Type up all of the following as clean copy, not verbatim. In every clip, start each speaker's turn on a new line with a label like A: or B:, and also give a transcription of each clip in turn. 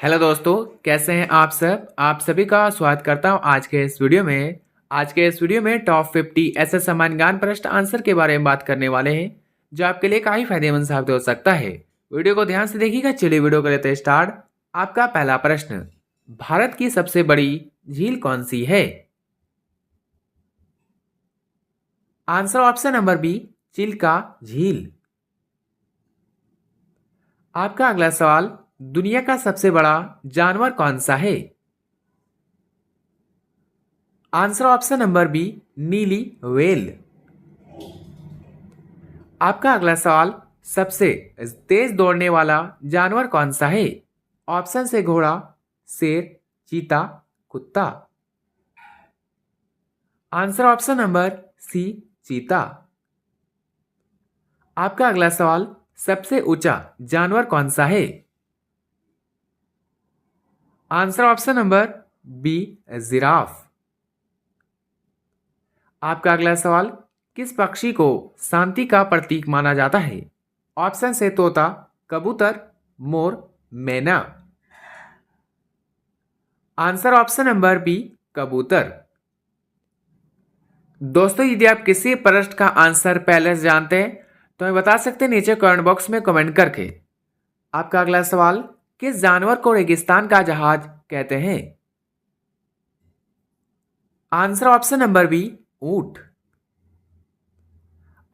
A: Hello दोस्तों, कैसे हैं आप सब। आप सभी का स्वागत करता हूं आज के इस वीडियो में। आज के इस वीडियो में टॉप 50 ऐसे सामान्य ज्ञान प्रश्न आंसर के बारे में बात करने वाले हैं जो आपके लिए काफी फायदेमंद साबित हो सकता है। वीडियो को ध्यान से देखिएगा। चलिए वीडियो को लेते हैं स्टार्ट। आपका पहला प्रश्न, भारत की सबसे बड़ी झील कौन सी है? Answer option number B, Chilka झील। आपका अगला सवाल, दुनिया का सबसे बड़ा जानवर कौन सा है? आंसर ऑप्शन नंबर बी, नीली व्हेल। आपका अगला सवाल, सबसे तेज दौड़ने वाला जानवर कौन सा है? ऑप्शन से घोड़ा, शेर, चीता, कुत्ता। आंसर ऑप्शन नंबर सी, चीता। आपका अगला सवाल, सबसे ऊंचा जानवर कौन सा है? Answer option number B, giraffe. आपका अगला सवाल, किस पक्षी को शांति का प्रतीक माना जाता है? ऑप्शन से तोता, कबूतर, मोर, मैना। आंसर ऑप्शन नंबर बी, कबूतर। दोस्तों, यदि आप किसी प्रश्न का आंसर पहले से जानते हैं तो हमें बता सकते हैं नीचे कमेंट बॉक्स में कमेंट करके। आपका अगला सवाल, किस जानवर को रेगिस्तान का जहाज कहते हैं? आंसर ऑप्शन नंबर बी, ऊंट।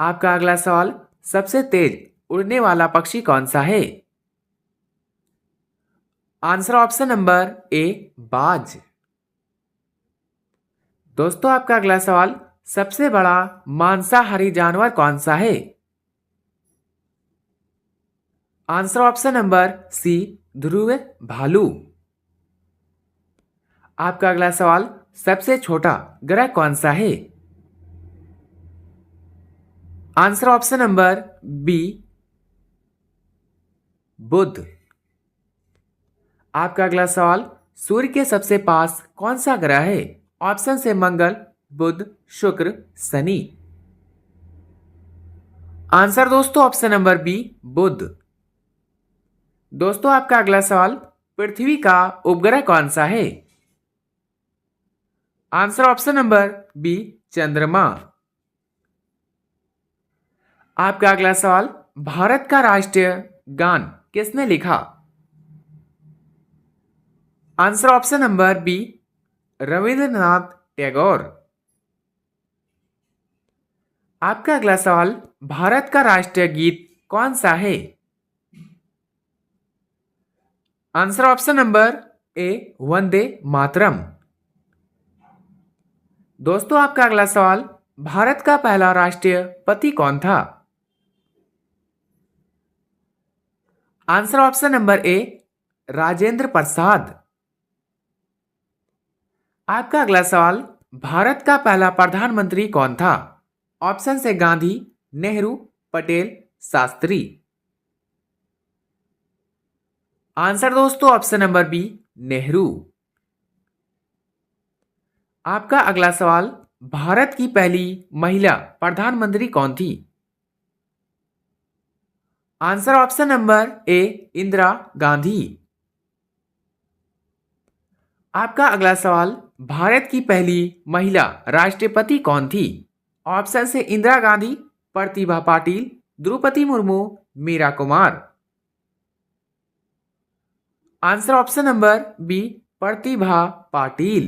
A: आपका अगला सवाल, सबसे तेज उड़ने वाला पक्षी कौन सा है? आंसर ऑप्शन नंबर ए, बाज। दोस्तों, आपका अगला सवाल, सबसे बड़ा मांसाहारी जानवर कौन सा है? आंसर ऑप्शन नंबर सी, ध्रुव भालू। आपका अगला सवाल, सबसे छोटा ग्रह कौन सा है? आंसर ऑप्शन नंबर बी, बुध। आपका अगला सवाल, सूर्य के सबसे पास कौन सा ग्रह है? ऑप्शन से मंगल, बुध, शुक्र, शनि। आंसर दोस्तों ऑप्शन नंबर बी, बुध। दोस्तों, आपका अगला सवाल, पृथ्वी का उपग्रह कौन सा है? आंसर ऑप्शन नंबर बी, चंद्रमा। आपका अगला सवाल, भारत का राष्ट्रीय गान किसने लिखा? Answer option number B, Rabindranath Tagore. आपका अगला सवाल, भारत का राष्ट्रीय गीत कौन सा है? आंसर ऑप्शन नंबर ए, वंदे मातरम। दोस्तों, आपका अगला सवाल, भारत का पहला राष्ट्रपति कौन था? Answer option number A, Rajendra Prasad. आपका अगला सवाल, भारत का पहला प्रधानमंत्री कौन था? ऑप्शन से गांधी, नेहरू, पटेल, शास्त्री। आंसर दोस्तों ऑप्शन नंबर बी, नेहरू। आपका अगला सवाल, भारत की पहली महिला प्रधानमंत्री कौन थी? आंसर ऑप्शन नंबर ए, इंदिरा गांधी। आपका अगला सवाल, भारत की पहली महिला राष्ट्रपति कौन थी? ऑप्शन से Indira Gandhi, Pratibha Patil, Draupadi Murmu, Meera Kumar. Answer option number B, Pratibha Patil.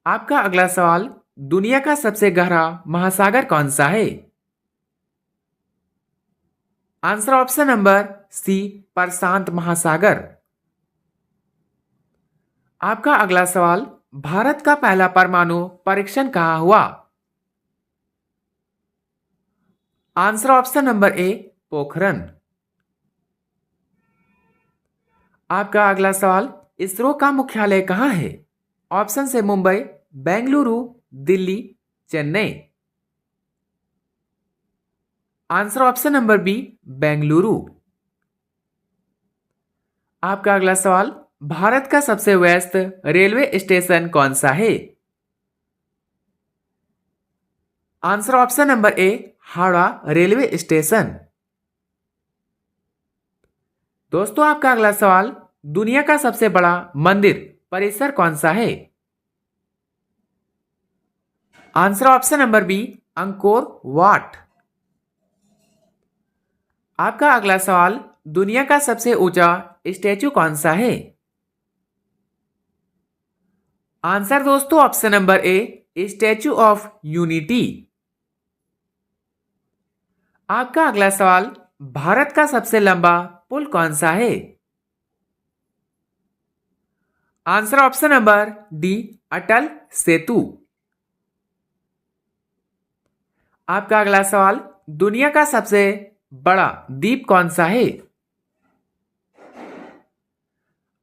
A: आपका अगला सवाल, दुनिया का सबसे गहरा महासागर कौन सा है? आंसर ऑप्शन नंबर सी, प्रशांत महासागर। आपका अगला सवाल, भारत का पहला परमाणु परीक्षण कहाँ हुआ? आंसर ऑप्शन नंबर ए, पोखरण। आपका अगला सवाल, इसरो का मुख्यालय कहाँ है? ऑप्शन से Mumbai, Bengaluru, Delhi, Chennai. Answer option number B, Bengaluru. आपका अगला सवाल, भारत का सबसे व्यस्त रेलवे स्टेशन कौन सा है? आंसर ऑप्शन नंबर ए, हावड़ा रेलवे स्टेशन। दोस्तों आपका अगला सवाल, दुनिया का सबसे बड़ा मंदिर परिसर कौन सा है? Answer option number B, Angkor Wat. आपका अगला सवाल, दुनिया का सबसे ऊंचा स्टैचू कौन सा है? आंसर दोस्तों option number A, statue of unity. आपका अगला सवाल, भारत का सबसे लंबा पुल कौन सा है? Answer option number D, Atal Setu. आपका अगला सवाल, दुनिया का सबसे बड़ा द्वीप कौन सा है?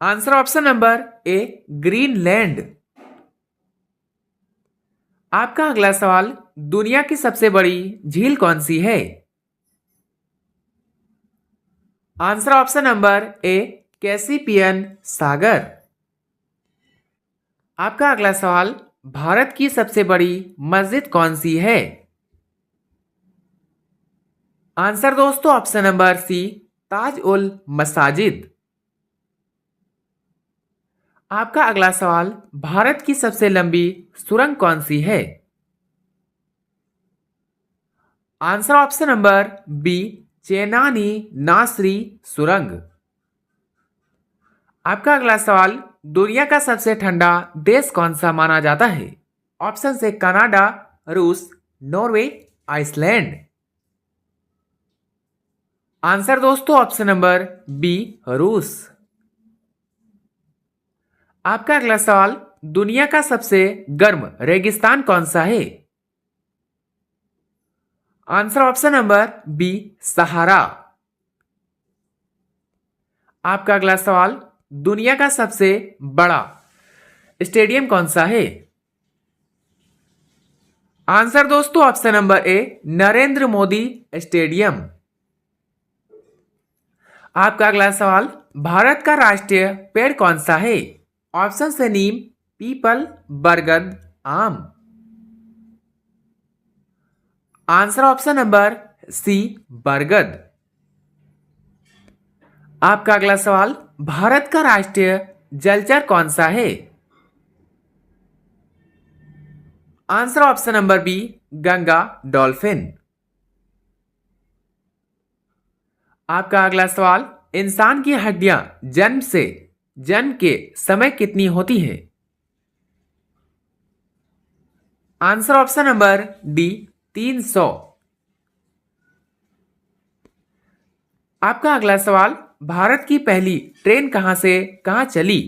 A: आंसर ऑप्शन नंबर ए, ग्रीनलैंड। आपका अगला सवाल, दुनिया की सबसे बड़ी झील कौन सी है? आंसर ऑप्शन नंबर ए, कैसिपियन सागर। आपका अगला सवाल, भारत की सबसे बड़ी मस्जिद कौन सी है? आंसर दोस्तों ऑप्शन नंबर सी, ताज उल मसाजिद। आपका अगला सवाल, भारत की सबसे लंबी सुरंग कौन सी है? Answer option number B, Chenani Nashri सुरंग। आपका अगला सवाल, दुनिया का सबसे ठंडा देश कौन सा माना जाता है? ऑप्शन से कनाडा, रूस, नॉर्वे, आइसलैंड। आंसर दोस्तों ऑप्शन नंबर बी, रूस। आपका अगला सवाल, दुनिया का सबसे गर्म रेगिस्तान कौन सा है? आंसर ऑप्शन नंबर बी, सहारा। आपका अगला सवाल, दुनिया का सबसे बड़ा स्टेडियम कौन सा है? आंसर दोस्तों ऑप्शन नंबर ए, नरेंद्र मोदी स्टेडियम। आपका अगला सवाल, भारत का राष्ट्रीय पेड़ कौन सा है? ऑप्शन से नीम, पीपल, बरगद, आम। आंसर ऑप्शन नंबर सी, बरगद। आपका अगला सवाल, भारत का राष्ट्रीय जलचर कौन सा है? Answer option number B, Ganga dolphin. आपका अगला सवाल, इंसान की हड्डियां जन्म के समय कितनी होती है? Answer option number D, 300। आपका अगला सवाल, भारत की पहली ट्रेन कहां से कहां चली?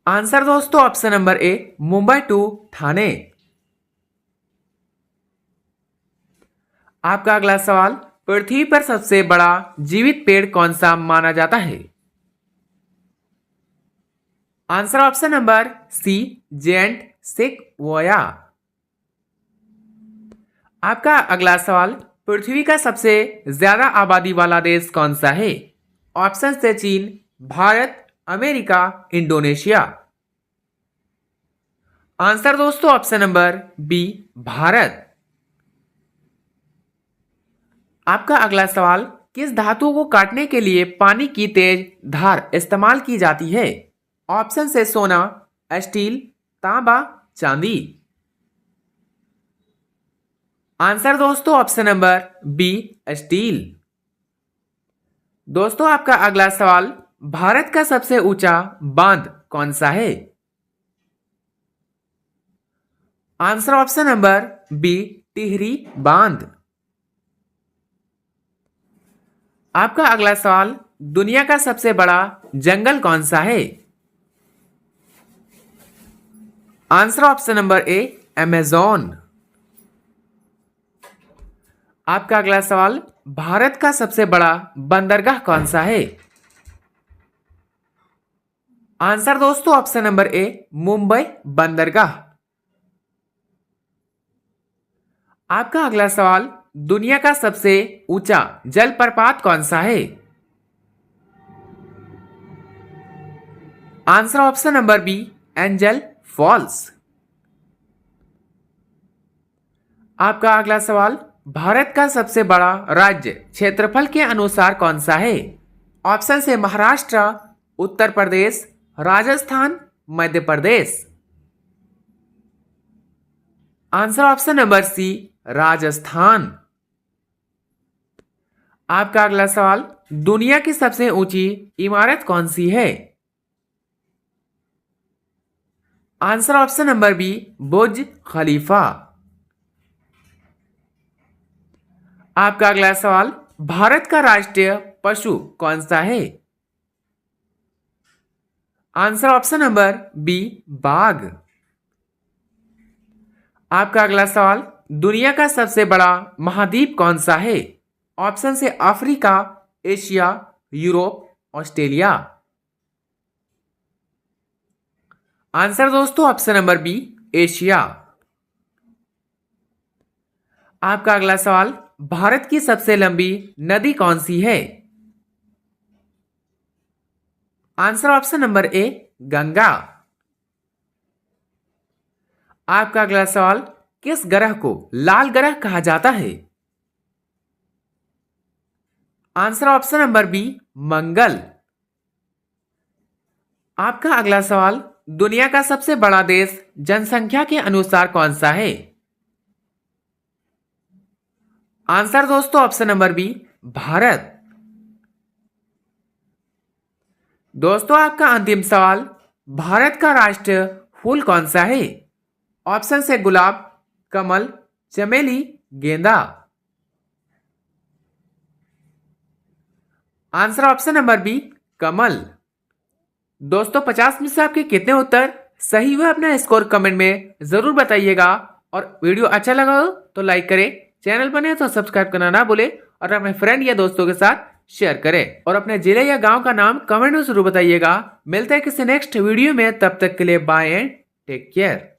A: आंसर दोस्तों option number A, Mumbai to Thane. आपका अगला सवाल, पृथ्वी पर सबसे बड़ा जीवित पेड़ कौन सा माना जाता है? Answer option number C, giant sequoia. आपका अगला सवाल, पृथ्वी का सबसे ज्यादा आबादी वाला देश कौन सा है? ऑप्शन से चीन, भारत, अमेरिका, इंडोनेशिया। आंसर दोस्तों ऑप्शन नंबर बी, भारत। आपका अगला सवाल, किस धातु को काटने के लिए पानी की तेज धार इस्तेमाल की जाती है? ऑप्शन से सोना, स्टील, तांबा, चांदी। आंसर दोस्तों ऑप्शन नंबर बी, स्टील। दोस्तों आपका अगला सवाल, भारत का सबसे ऊंचा बांध कौन सा है? Answer option number B, Tehri बांध। आपका अगला सवाल, दुनिया का सबसे बड़ा जंगल कौन सा है? आंसर ऑप्शन नंबर ए, अमेज़न। आपका अगला सवाल, भारत का सबसे बड़ा बंदरगाह कौन सा है? आंसर दोस्तों ऑप्शन नंबर ए, मुंबई बंदरगाह। आपका अगला सवाल, दुनिया का सबसे ऊंचा जलप्रपात कौन सा है? Answer option number B, Angel Falls. आपका अगला सवाल, भारत का सबसे बड़ा राज्य क्षेत्रफल के अनुसार कौन सा है? ऑप्शन से Maharashtra, Uttar Pradesh, Rajasthan, Madhya Pradesh. Answer option number C, Rajasthan. आपका अगला सवाल, दुनिया की सबसे ऊंची इमारत कौन सी है? आंसर ऑप्शन नंबर बी, बुर्ज खलीफा। आपका अगला सवाल, भारत का राष्ट्रीय पशु कौन सा है? आंसर ऑप्शन नंबर बी, बाघ। आपका अगला सवाल, दुनिया का सबसे बड़ा महाद्वीप कौन सा है? ऑप्शन से Africa, Asia, Europe, Australia. Answer दोस्तों ऑप्शन नंबर बी, एशिया। आपका अगला सवाल, भारत की सबसे लंबी नदी कौन सी है? आंसर ऑप्शन नंबर ए, गंगा। आपका अगला सवाल, किस ग्रह को लाल ग्रह कहा जाता है? आंसर ऑप्शन नंबर बी, मंगल। आपका अगला सवाल, दुनिया का सबसे बड़ा देश जनसंख्या के अनुसार कौन सा है? आंसर दोस्तों ऑप्शन नंबर बी, भारत। दोस्तों आपका अंतिम सवाल, भारत का राष्ट्रीय फूल कौन सा है? ऑप्शन से गुलाब, कमल, चमेली, गेंदा। आंसर ऑप्शन नंबर बी, कमल। दोस्तों 50 में से आपके कितने उत्तर सही हुए अपना स्कोर कमेंट में जरूर बताइएगा। और वीडियो अच्छा लगा हो तो लाइक करें, चैनल बने तो सब्सक्राइब करना ना भूले और अपने फ्रेंड या दोस्तों के साथ शेयर करें और अपने जिले या गांव का नाम कमेंट में जरूर बताइएगा। मिलते हैं किसी नेक्स्ट वीडियो में, तब तक के लिए बाय एंड टेक केयर।